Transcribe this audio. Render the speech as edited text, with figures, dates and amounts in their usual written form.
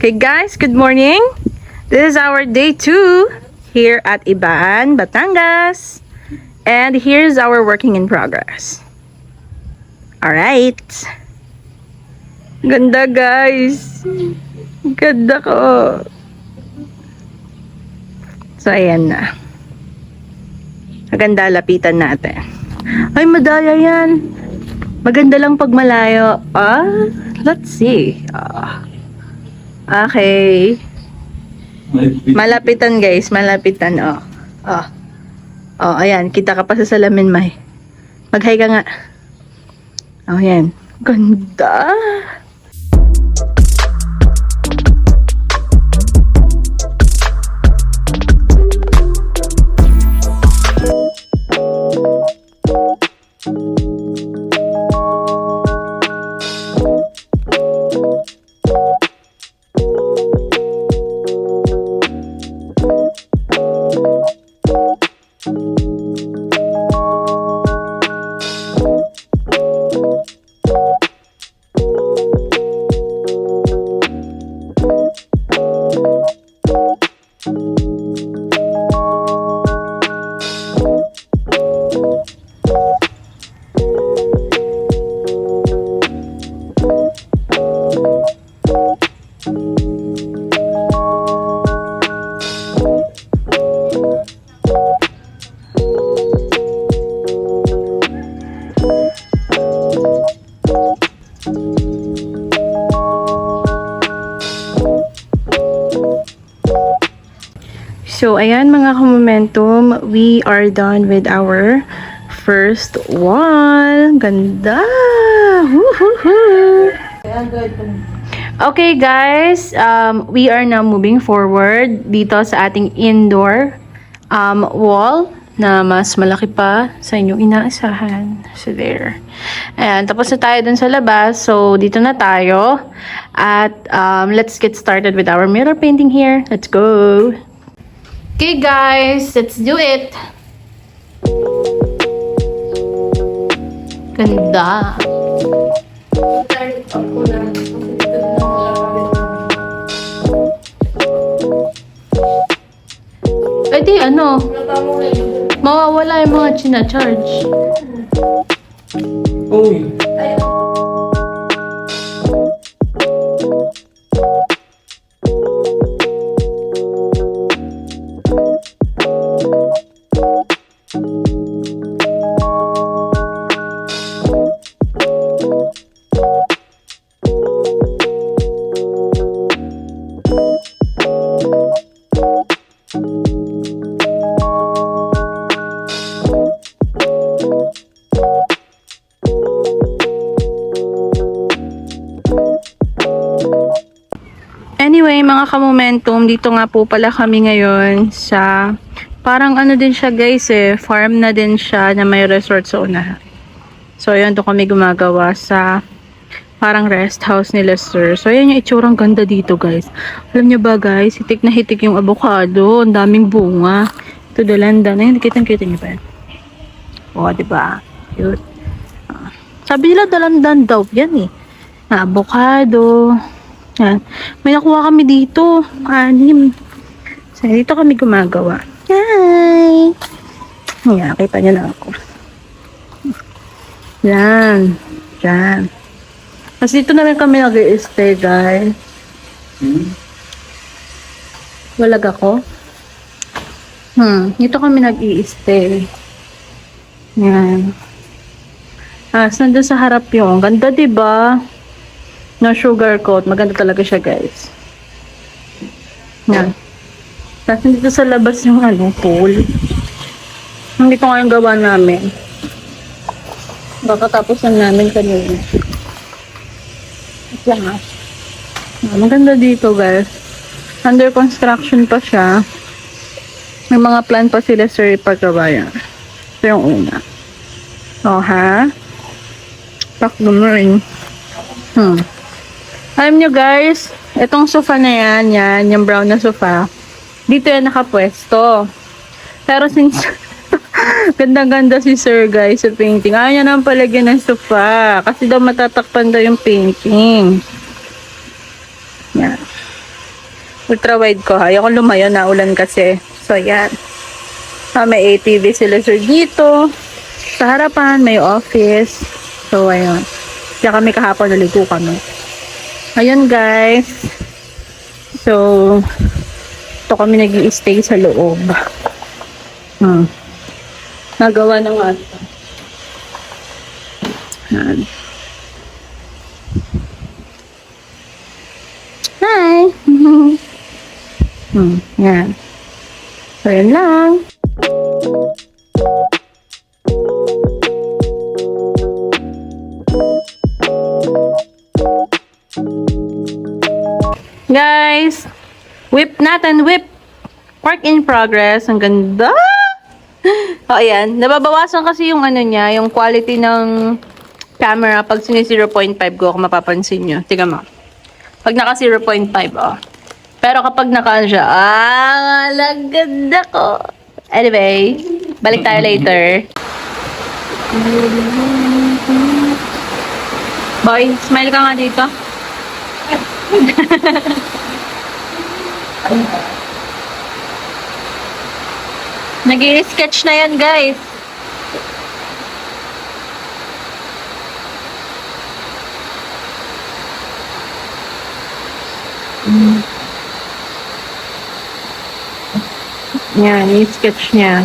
Okay guys, good morning. This is our day 2 here at Ibaan, Batangas. And here's our working in progress. Alright. Ganda guys. Ganda ko. So ayan na. Maganda, lapitan natin. Ay, madaya yan. Maganda lang pag malayo. Let's see. Okay. Malapitan guys, malapitan. Ayan, kita ka pa sa salamin, May. Mag-hi ka nga. Ayan. Ganda. So, ayan mga ka-momentum, we are done with our first wall. Ganda! Woohoo! Okay guys, we are now moving forward dito sa ating indoor wall na mas malaki pa sa inyong inaasahan. So, there. Ayan, tapos na tayo dun sa labas. So, dito na tayo. At let's get started with our mirror painting here. Let's go! Okay guys, let's do it. Ganda. Pwede ano, mawawala yung mga china-charge. Uy. Anyway, mga ka-momentum, dito nga po pala kami ngayon sa, parang ano din siya guys farm na din siya na may resort sa unahan. So, ayan, doon kami gumagawa sa parang rest house nila sir. So, ayan yung itsurang ganda dito guys. Alam nyo ba guys, hitik na hitik yung avocado, ang daming bunga. Ito dalanda na yun, kitang-kita nyo ba yan? O, diba? Cute. Sabi nila dalandan daw yan na avocado. Yan. May nakuha kami dito. 6. So, dito kami gumagawa. Hi! Yan, kita niyo na ako. Yan. Yan. Kasi dito na rin kami nag-i-stay, guys. Walag ako. Dito kami nag-i-stay. Yan. Nandun sa harap yung. Ganda, diba? Na sugar coat. Maganda talaga siya, guys. Yan. Tapos dito sa labas yung pool. Dito nga yung gawa namin. Baka tapos na namin kanina. Yan. Maganda dito, guys. Under construction pa siya. May mga plan pa sila sa ipagawa yan. Ito yung una. Ha? Pakdo mo rin. Alam nyo guys, itong sofa na yan, yung brown na sofa, dito yan nakapwesto. Pero since ganda-ganda si sir guys sa painting, ayaw niya naman palagyan ng sofa kasi daw matatakpan daw yung painting. Yan. Ultra wide ko ha. Ayoko lumayo na ulan kasi. So, yan. May ATV sila sir dito. Sa harapan, may office. So, ayun. Kaya kami kahapon naligo kami. Ayun guys. So, ito kami nag-i-stay sa loob. Nagawa ng ata. Yan. Hi! Yan. So, yan lang. Guys, whip natin, whip. Work in progress. Ang ganda. O, ayan. Nababawasan kasi yung ano niya, yung quality ng camera pag sini 0.5 ko, kung mapapansin nyo. Tiga mo. Pag naka 0.5, oh. Pero kapag naka siya, ganda ko. Anyway, balik tayo later. Boy, smile ka nga dito. Nag-i-sketch na yan, guys. Yan, i-sketch niya.